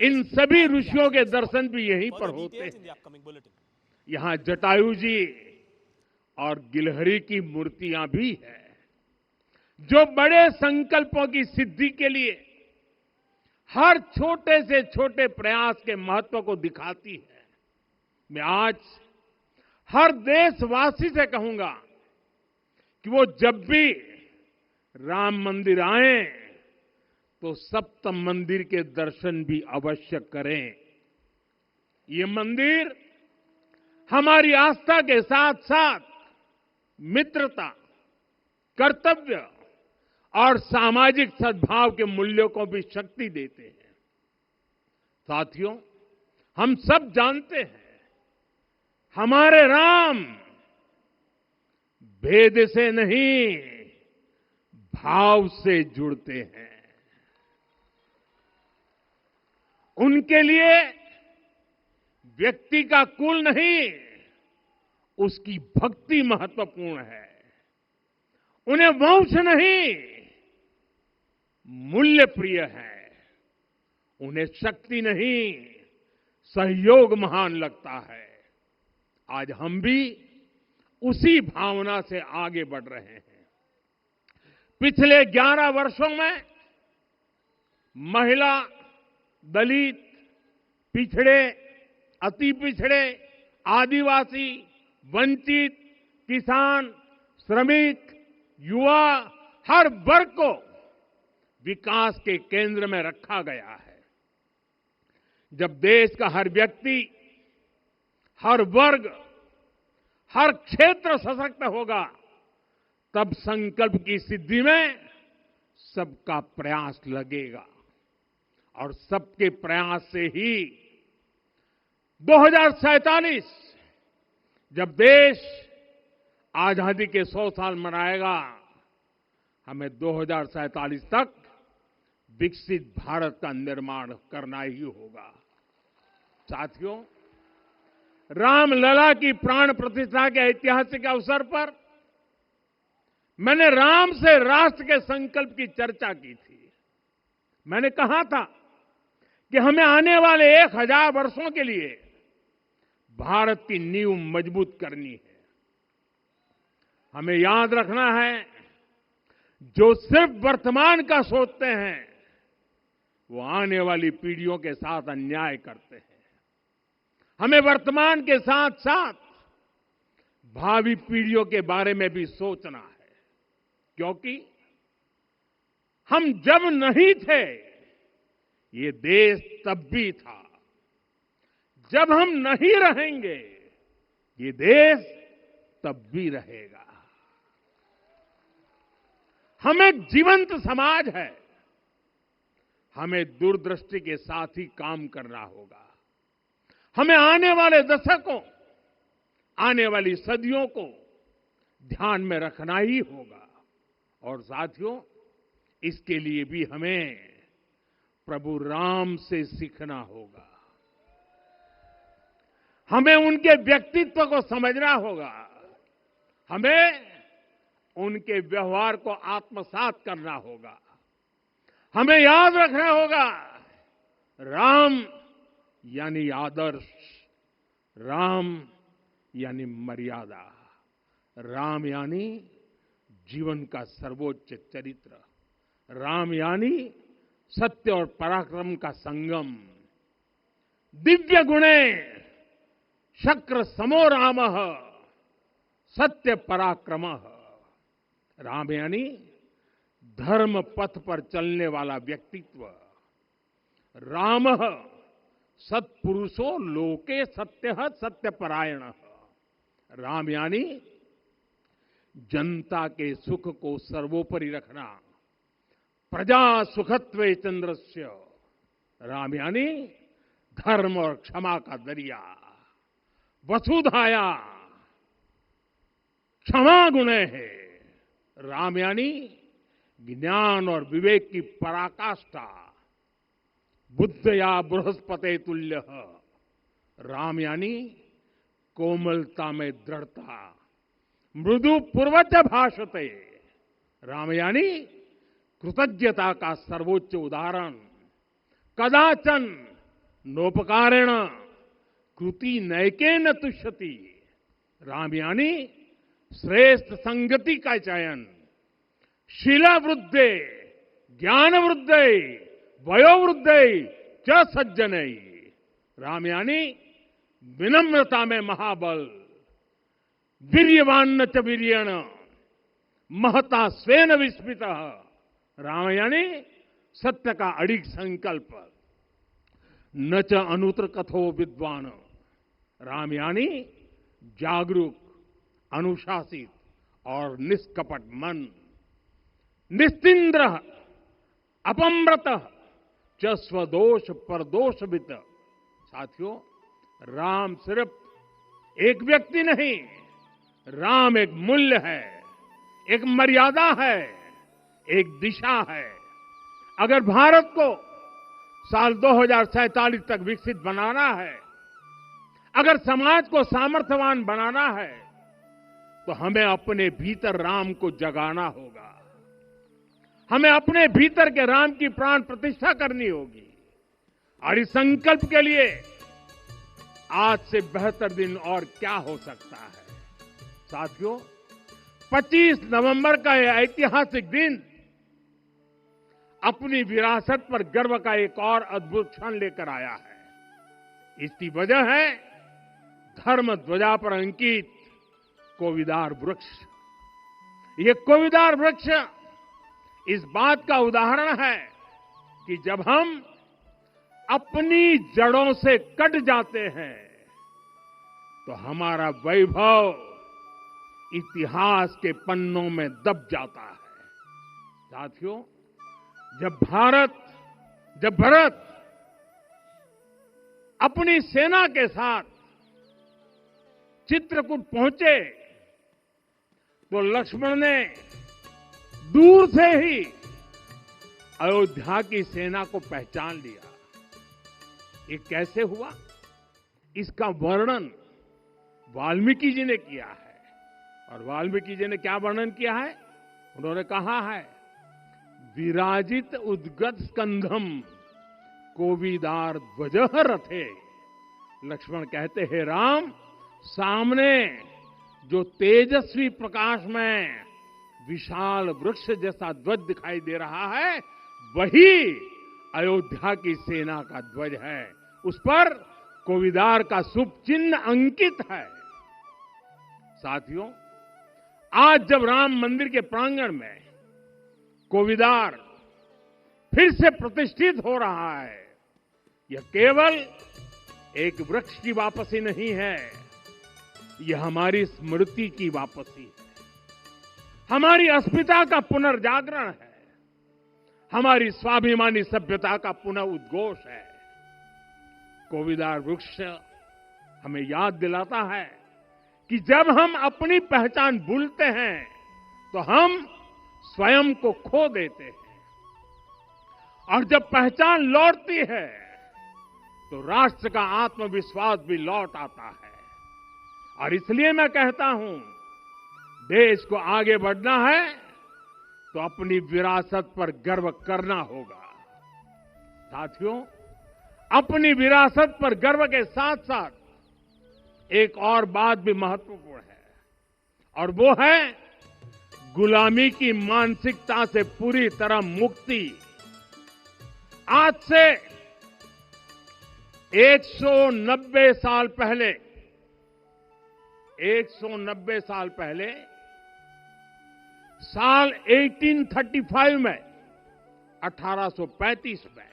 इन सभी ऋषियों के दर्शन भी यहीं पर होते हैं। यहां जटायु जी और गिलहरी की मूर्तियां भी है, जो बड़े संकल्पों की सिद्धि के लिए हर छोटे से छोटे प्रयास के महत्व को दिखाती है। मैं आज हर देशवासी से कहूंगा कि वो जब भी राम मंदिर आए तो सप्त मंदिर के दर्शन भी अवश्य करें। ये मंदिर हमारी आस्था के साथ साथ मित्रता, कर्तव्य और सामाजिक सद्भाव के मूल्यों को भी शक्ति देते हैं। साथियों, हम सब जानते हैं हमारे राम भेद से नहीं भाव से जुड़ते हैं। उनके लिए व्यक्ति का कुल नहीं, उसकी भक्ति महत्वपूर्ण है। उन्हें वंश नहीं, मूल्य प्रिय है। उन्हें शक्ति नहीं, सहयोग महान लगता है। आज हम भी उसी भावना से आगे बढ़ रहे हैं। पिछले 11 वर्षों में महिला, दलित, पिछड़े, अति पिछड़े, आदिवासी, वंचित, किसान, श्रमिक, युवा, हर वर्ग को विकास के केंद्र में रखा गया है। जब देश का हर व्यक्ति, हर वर्ग, हर क्षेत्र सशक्त होगा, तब संकल्प की सिद्धि में सबका प्रयास लगेगा और सबके प्रयास से ही 2047 जब देश आजादी के 100 साल मनाएगा, हमें 2047 तक विकसित भारत का निर्माण करना ही होगा। साथियों, रामलला की प्राण प्रतिष्ठा के ऐतिहासिक अवसर पर मैंने राम से राष्ट्र के संकल्प की चर्चा की थी। मैंने कहा था कि हमें आने वाले 1000 वर्षों के लिए भारत की नींव मजबूत करनी है। हमें याद रखना है, जो सिर्फ वर्तमान का सोचते हैं वो आने वाली पीढ़ियों के साथ अन्याय करते हैं। हमें वर्तमान के साथ साथ भावी पीढ़ियों के बारे में भी सोचना है, क्योंकि हम जब नहीं थे ये देश तब भी था, जब हम नहीं रहेंगे ये देश तब भी रहेगा। हम एक जीवंत समाज है, हमें दूरदृष्टि के साथ ही काम करना होगा। हमें आने वाले दशकों, आने वाली सदियों को ध्यान में रखना ही होगा। और साथियों, इसके लिए भी हमें प्रभु राम से सीखना होगा। हमें उनके व्यक्तित्व को समझना होगा। हमें उनके व्यवहार को आत्मसात करना होगा। हमें याद रखना होगा, राम यानी आदर्श, राम यानी मर्यादा, राम यानी जीवन का सर्वोच्च चरित्र, राम यानी सत्य और पराक्रम का संगम। दिव्य गुणे शक्र समो रामः सत्य पराक्रमः। राम यानी धर्म पथ पर चलने वाला व्यक्तित्व। रामः सत्पुरुषो लोके सत्यः सत्यपरायणः। राम यानी जनता के सुख को सर्वोपरि रखना, प्रजा सुखत्वे चंद्रस्य। राम यानी धर्म और क्षमा का दरिया, वसुधाया क्षमा गुणे है। राम यानी ज्ञान और विवेक की पराकाष्ठा। बुद्ध या बृहस्पति तुल्य। राम यानी कोमलता में दृढ़ता। मृदु पूर्वज भाषते। राम यानी कृतज्ञता का सर्वोच्च उदाहरण। कदाचन नोपकारेण कृति नैकेन तुष्यति। राम यानी श्रेष्ठ संगति का चयन। शीला वृद्धे ज्ञान वृद्धे वयोवृद्धे च सज्जने। राम यानी विनम्रता में महाबल। वीर्यवान च वीर्यण महता स्वेन विस्मित। राम यानी सत्य का अडिग संकल्प। न च अनुत्र कथो विद्वान। राम यानी जागरूक, अनुशासित और निष्कपट मन। निस्तिंद्र अपम्रत च स्वदोष परदोषवित। साथियों, राम सिर्फ एक व्यक्ति नहीं, राम एक मूल्य है, एक मर्यादा है, एक दिशा है। अगर भारत को साल 2047 तक विकसित बनाना है, अगर समाज को सामर्थ्यवान बनाना है, तो हमें अपने भीतर राम को जगाना होगा। हमें अपने भीतर के राम की प्राण प्रतिष्ठा करनी होगी। और इस संकल्प के लिए आज से बेहतर दिन और क्या हो सकता है। साथियों, 25 नवंबर का यह ऐतिहासिक दिन अपनी विरासत पर गर्व का एक और अद्भुत क्षण लेकर आया है। इसकी वजह है धर्म ध्वजा पर अंकित कोविदार वृक्ष। ये कोविदार वृक्ष इस बात का उदाहरण है कि जब हम अपनी जड़ों से कट जाते हैं तो हमारा वैभव इतिहास के पन्नों में दब जाता है। साथियों, जब भरत अपनी सेना के साथ चित्रकूट पहुंचे तो लक्ष्मण ने दूर से ही अयोध्या की सेना को पहचान लिया। ये कैसे हुआ, इसका वर्णन वाल्मीकि जी ने किया है। और वाल्मीकि जी ने क्या वर्णन किया है? उन्होंने कहा है, विराजित उद्गत स्कंधम कोविदार ध्वजः रथे। लक्ष्मण कहते हैं, राम, सामने जो तेजस्वी प्रकाश में विशाल वृक्ष जैसा ध्वज दिखाई दे रहा है, वही अयोध्या की सेना का ध्वज है। उस पर कोविदार का शुभ चिन्ह अंकित है। साथियों, आज जब राम मंदिर के प्रांगण में कोविदार फिर से प्रतिष्ठित हो रहा है, यह केवल एक वृक्ष की वापसी नहीं है, यह हमारी स्मृति की वापसी है, हमारी अस्मिता का पुनर्जागरण है, हमारी स्वाभिमानी सभ्यता का पुनः उद्घोष है। कोविदार वृक्ष हमें याद दिलाता है कि जब हम अपनी पहचान भूलते हैं तो हम स्वयं को खो देते हैं, और जब पहचान लौटती है तो राष्ट्र का आत्मविश्वास भी लौट आता है। और इसलिए मैं कहता हूं, देश को आगे बढ़ना है तो अपनी विरासत पर गर्व करना होगा। साथियों, अपनी विरासत पर गर्व के साथ साथ एक और बात भी महत्वपूर्ण है, और वो है गुलामी की मानसिकता से पूरी तरह मुक्ति। आज से 190 साल पहले 190 साल पहले साल 1835 में 1835 में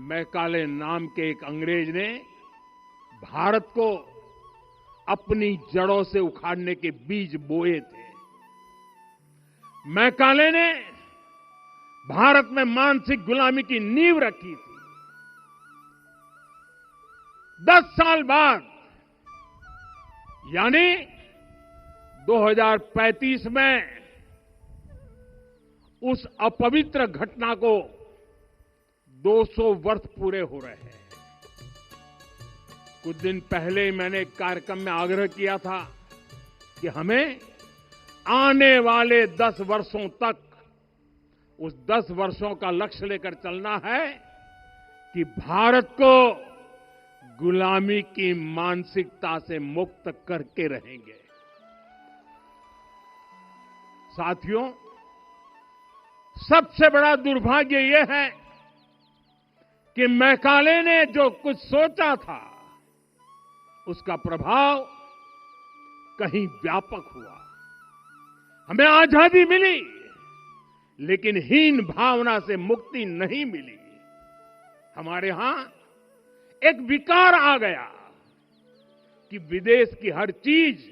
मैकाले नाम के एक अंग्रेज ने भारत को अपनी जड़ों से उखाड़ने के बीज बोए थे। मैकाले ने भारत में मानसिक गुलामी की नींव रखी थी। 10 साल बाद, यानी 2035 में उस अपवित्र घटना को 200 वर्ष पूरे हो रहे हैं। कुछ दिन पहले मैंने एक कार्यक्रम में आग्रह किया था कि हमें आने वाले 10 वर्षों तक उस 10 वर्षों का लक्ष्य लेकर चलना है कि भारत को गुलामी की मानसिकता से मुक्त करके रहेंगे। साथियों, सबसे बड़ा दुर्भाग्य यह है कि मैकाले ने जो कुछ सोचा था उसका प्रभाव कहीं व्यापक हुआ। हमें आजादी मिली, लेकिन हीन भावना से मुक्ति नहीं मिली। हमारे यहां एक विकार आ गया कि विदेश की हर चीज,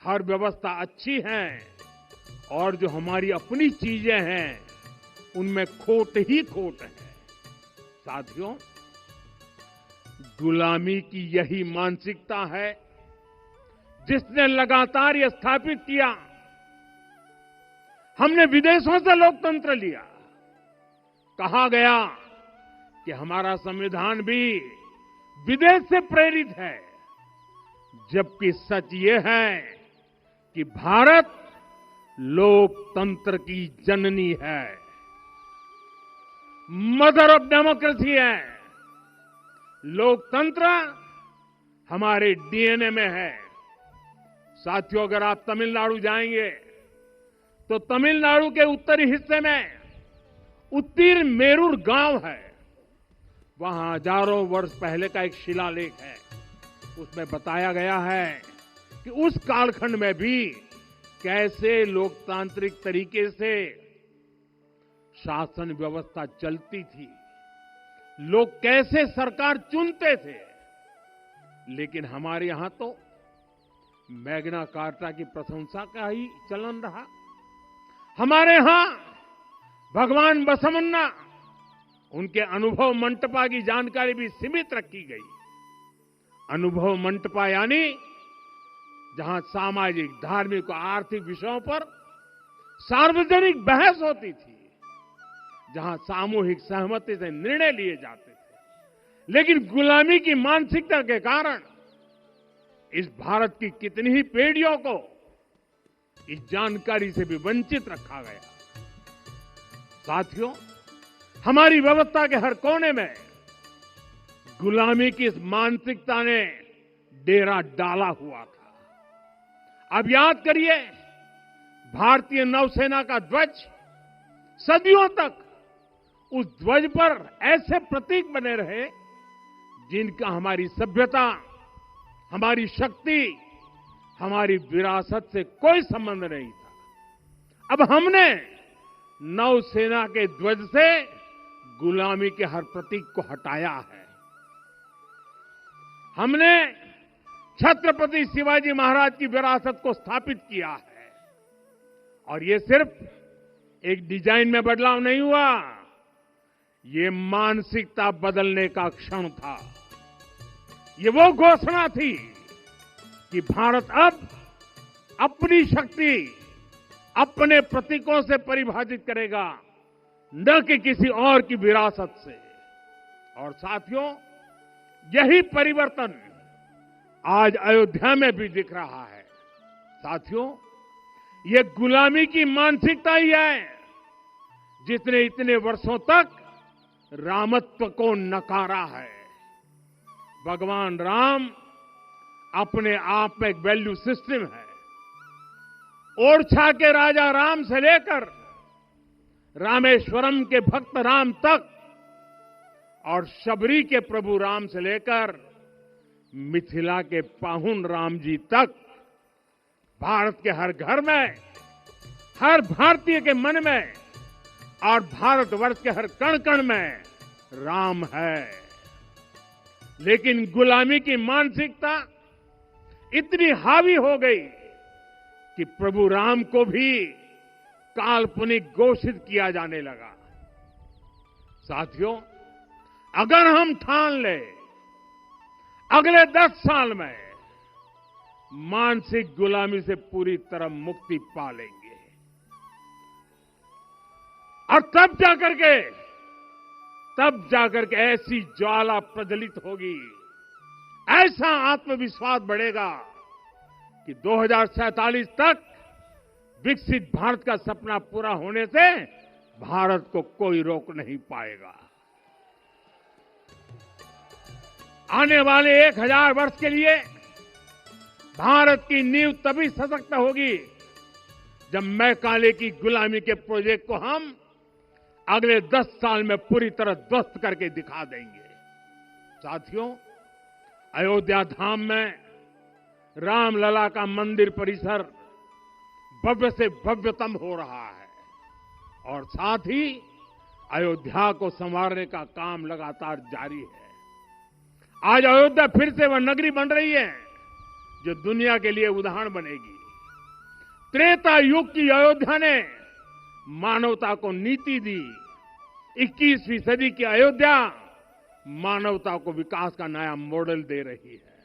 हर व्यवस्था अच्छी है और जो हमारी अपनी चीजें हैं उनमें खोट ही खोट है। साथियों, गुलामी की यही मानसिकता है जिसने लगातार यह स्थापित किया। हमने विदेशों से लोकतंत्र लिया। कहा गया कि हमारा संविधान भी विदेश से प्रेरित है, जबकि सच ये है कि भारत लोकतंत्र की जननी है, मदर ऑफ डेमोक्रेसी है। लोकतंत्र हमारे डीएनए में है। साथियों, अगर आप तमिलनाडु जाएंगे तो तमिलनाडु के उत्तरी हिस्से में उत्तीरमेरूर गांव है। वहां हजारों वर्ष पहले का एक शिलालेख है। उसमें बताया गया है कि उस कालखंड में भी कैसे लोकतांत्रिक तरीके से शासन व्यवस्था चलती थी, लोग कैसे सरकार चुनते थे। लेकिन हमारे यहां तो मैग्ना कार्टा की प्रशंसा का ही चलन रहा। हमारे यहां भगवान बसवन्ना, उनके अनुभव मंटपा की जानकारी भी सीमित रखी गई। अनुभव मंटपा यानी जहां सामाजिक, धार्मिक और आर्थिक विषयों पर सार्वजनिक बहस होती थी, जहां सामूहिक सहमति से निर्णय लिए जाते थे। लेकिन गुलामी की मानसिकता के कारण इस भारत की कितनी ही पीढ़ियों को इस जानकारी से भी वंचित रखा गया। साथियों, हमारी व्यवस्था के हर कोने में गुलामी की इस मानसिकता ने डेरा डाला हुआ था। अब याद करिए, भारतीय नौसेना का ध्वज सदियों तक उस ध्वज पर ऐसे प्रतीक बने रहे जिनका हमारी सभ्यता, हमारी शक्ति, हमारी विरासत से कोई संबंध नहीं था। अब हमने नौसेना के ध्वज से गुलामी के हर प्रतीक को हटाया है। हमने छत्रपति शिवाजी महाराज की विरासत को स्थापित किया है। और ये सिर्फ एक डिजाइन में बदलाव नहीं हुआ, ये मानसिकता बदलने का क्षण था। ये वो घोषणा थी कि भारत अब अपनी शक्ति अपने प्रतीकों से परिभाषित करेगा, न कि किसी और की विरासत से। और साथियों, यही परिवर्तन आज अयोध्या में भी दिख रहा है। साथियों, ये गुलामी की मानसिकता ही है जिसने इतने वर्षों तक रामत्व को नकारा है। भगवान राम अपने आप में एक वैल्यू सिस्टम है। ओरछा के राजा राम से लेकर रामेश्वरम के भक्त राम तक और शबरी के प्रभु राम से लेकर मिथिला के पाहुन राम जी तक, भारत के हर घर में, हर भारतीय के मन में और भारतवर्ष के हर कण कण में राम है। लेकिन गुलामी की मानसिकता इतनी हावी हो गई कि प्रभु राम को भी काल्पनिक घोषित किया जाने लगा। साथियों, अगर हम ठान लें अगले 10 साल में मानसिक गुलामी से पूरी तरह मुक्ति पा लेंगे। और तब जाकर के ऐसी ज्वाला प्रज्वलित होगी, ऐसा आत्मविश्वास बढ़ेगा कि 2047 तक विकसित भारत का सपना पूरा होने से भारत को कोई रोक नहीं पाएगा। आने वाले 1000 वर्ष के लिए भारत की नींव तभी सशक्त होगी जब मैकाले की गुलामी के प्रोजेक्ट को हम अगले 10 साल में पूरी तरह ध्वस्त करके दिखा देंगे। साथियों, अयोध्या धाम में रामलला का मंदिर परिसर भव्य से भव्यतम हो रहा है और साथ ही अयोध्या को संवारने का काम लगातार जारी है। आज अयोध्या फिर से वह नगरी बन रही है जो दुनिया के लिए उदाहरण बनेगी। त्रेता युग की अयोध्या ने मानवता को नीति दी। 21वीं सदी की अयोध्या मानवता को विकास का नया मॉडल दे रही है।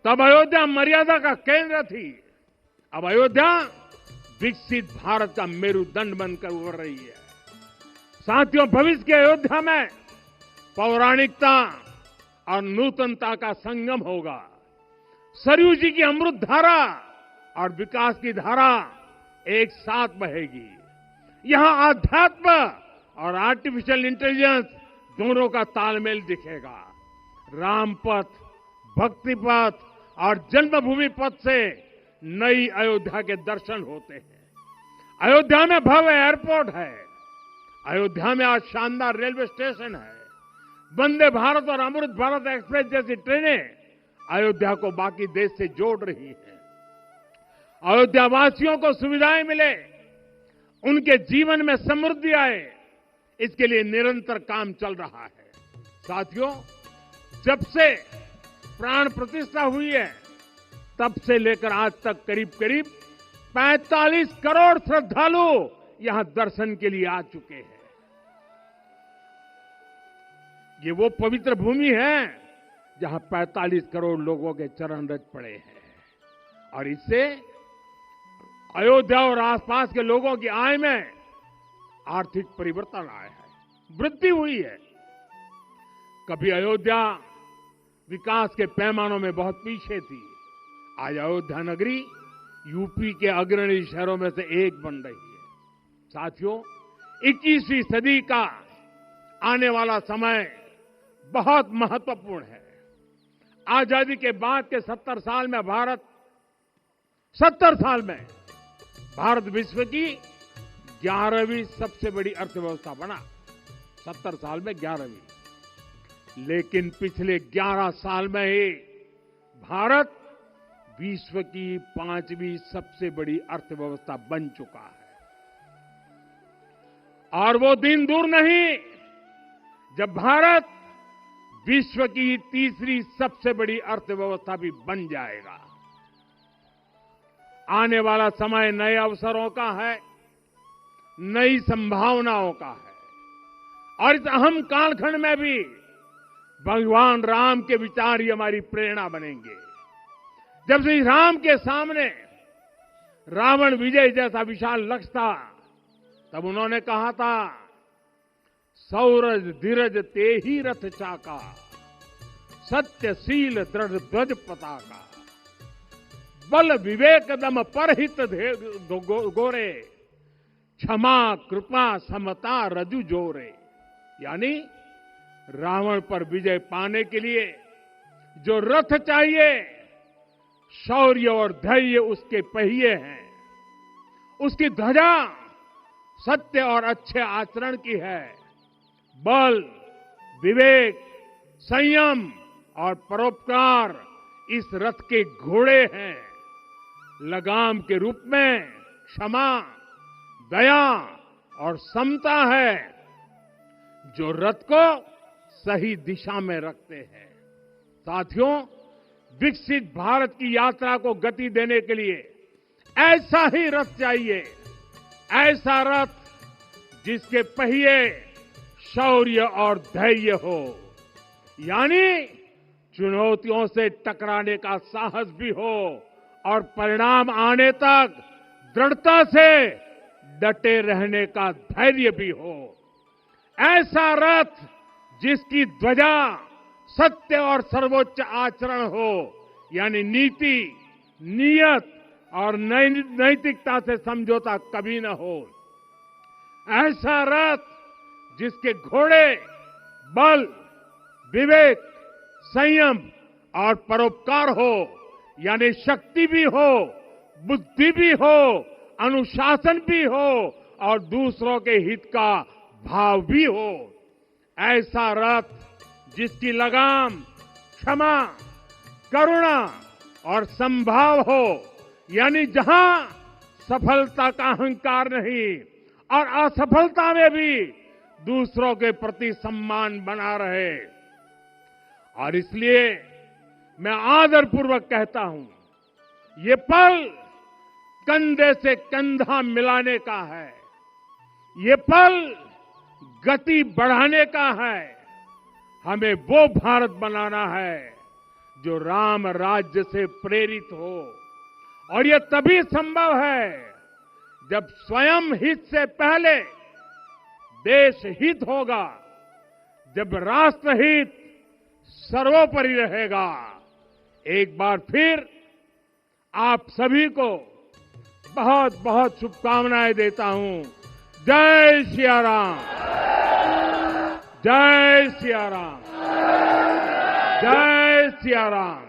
तब अयोध्या मर्यादा का केंद्र थी, अब अयोध्या विकसित भारत का मेरुदंड बनकर उभर रही है। साथियों, भविष्य की अयोध्या में पौराणिकता और नूतनता का संगम होगा। सरयू जी की अमृत धारा और विकास की धारा एक साथ बहेगी। यहां आध्यात्म और आर्टिफिशियल इंटेलिजेंस दोनों का तालमेल दिखेगा। राम पथ, भक्ति पथ और जन्मभूमि पथ से नई अयोध्या के दर्शन होते हैं। अयोध्या में भव्य एयरपोर्ट है। अयोध्या में आज शानदार रेलवे स्टेशन है। वंदे भारत और अमृत भारत एक्सप्रेस जैसी ट्रेनें अयोध्या को बाकी देश से जोड़ रही हैं। अयोध्या वासियों को सुविधाएं मिले, उनके जीवन में समृद्धि आए, इसके लिए निरंतर काम चल रहा है। साथियों, जब से प्राण प्रतिष्ठा हुई है तब से लेकर आज तक करीब 45 करोड़ श्रद्धालु यहां दर्शन के लिए आ चुके हैं। ये वो पवित्र भूमि है जहां 45 करोड़ लोगों के चरण रच पड़े हैं और इससे अयोध्या और आसपास के लोगों की आय में आर्थिक परिवर्तन आया है, वृद्धि हुई है। कभी अयोध्या विकास के पैमानों में बहुत पीछे थी, आज अयोध्या नगरी यूपी के अग्रणी शहरों में से एक बन रही है। साथियों, 21वीं सदी का आने वाला समय बहुत महत्वपूर्ण है। आजादी के बाद के 70 साल में भारत विश्व की 11वीं सबसे बड़ी अर्थव्यवस्था बना। 70 साल में 11वीं। लेकिन पिछले 11 साल में ही भारत विश्व की 5वीं सबसे बड़ी अर्थव्यवस्था बन चुका है। और वो दिन दूर नहीं जब भारत विश्व की 3री सबसे बड़ी अर्थव्यवस्था भी बन जाएगा। आने वाला समय नए अवसरों का है, नई संभावनाओं का है और इस अहम कालखंड में भी भगवान राम के विचार ही हमारी प्रेरणा बनेंगे। जब श्री राम के सामने रावण विजय जैसा विशाल लक्ष्य था, तब उन्होंने कहा था, सौरज धीरज ते ही रथ चाका, सत्यशील दृढ़ ध्वज पताका, बल विवेक दम परहित गोरे, क्षमा कृपा समता रजु जोरे। यानी रावण पर विजय पाने के लिए जो रथ चाहिए, शौर्य और धैर्य उसके पहिए हैं, उसकी ध्वजा सत्य और अच्छे आचरण की है, बल, विवेक, संयम और परोपकार इस रथ के घोड़े हैं। लगाम के रूप में क्षमा, दया और समता है जो रथ को सही दिशा में रखते हैं। साथियों, विकसित भारत की यात्रा को गति देने के लिए ऐसा ही रथ चाहिए, ऐसा रथ जिसके पहिए शौर्य और धैर्य हो। यानी चुनौतियों से टकराने का साहस भी हो और परिणाम आने तक दृढ़ता से डटे रहने का धैर्य भी हो। ऐसा रथ जिसकी ध्वजा सत्य और सर्वोच्च आचरण हो, यानी नीति, नियत और नैतिकता से समझौता कभी न हो। ऐसा रथ जिसके घोड़े बल, विवेक, संयम और परोपकार हो, यानी शक्ति भी हो, बुद्धि भी हो, अनुशासन भी हो और दूसरों के हित का भाव भी हो। ऐसा रथ जिसकी लगाम क्षमा, करुणा और संभाव हो, यानी जहां सफलता का अहंकार नहीं और असफलता में भी दूसरों के प्रति सम्मान बना रहे। और इसलिए मैं आदरपूर्वक कहता हूं, ये पल कंधे से कंधा मिलाने का है, ये पल गति बढ़ाने का है। हमें वो भारत बनाना है जो राम राज्य से प्रेरित हो, और ये तभी संभव है जब स्वयं हित से पहले देश हित होगा, जब राष्ट्र हित सर्वोपरि रहेगा। एक बार फिर आप सभी को बहुत बहुत शुभकामनाएं देता हूं। जय सिया राम, जय सिया राम, जय सिया राम।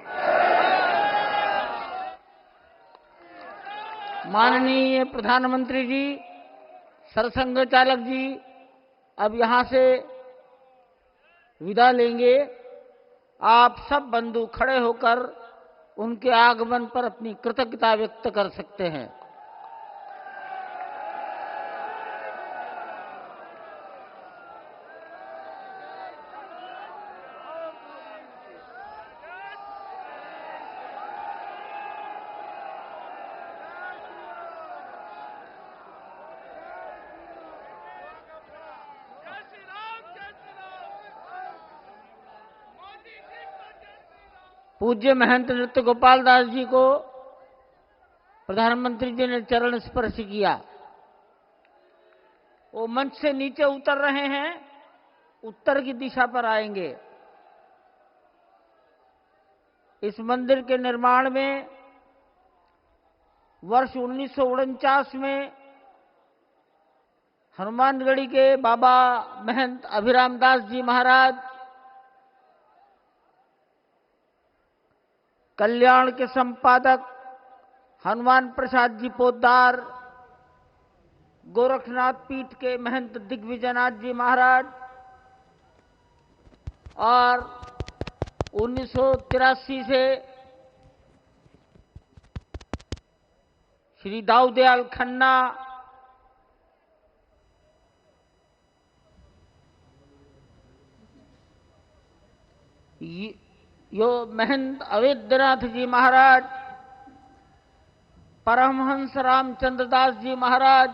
माननीय प्रधानमंत्री जी, सरसंघ चालक जी अब यहां से विदा लेंगे। आप सब बंधु खड़े होकर उनके आगमन पर अपनी कृतज्ञता व्यक्त कर सकते हैं। पूज्य महंत नृत्य गोपाल दास जी को प्रधानमंत्री जी ने चरण स्पर्श किया। वो मंच से नीचे उतर रहे हैं, उत्तर की दिशा पर आएंगे। इस मंदिर के निर्माण में वर्ष 1949 में हनुमानगढ़ी के बाबा महंत अभिराम दास जी महाराज, कल्याण के संपादक हनुमान प्रसाद जी पोद्दार, गोरखनाथ पीठ के महंत दिग्विजयनाथ जी महाराज और 1983 से श्री दाऊदयाल खन्ना, यो महंत अवेद्यनाथ जी महाराज, परमहंस रामचंद्र दास जी महाराज,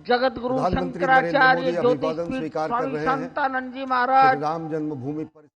जगत गुरु शंकराचार्य ज्योतिष पीठ स्वामी शांतानंद जी महाराज, राम जन्मभूमि पर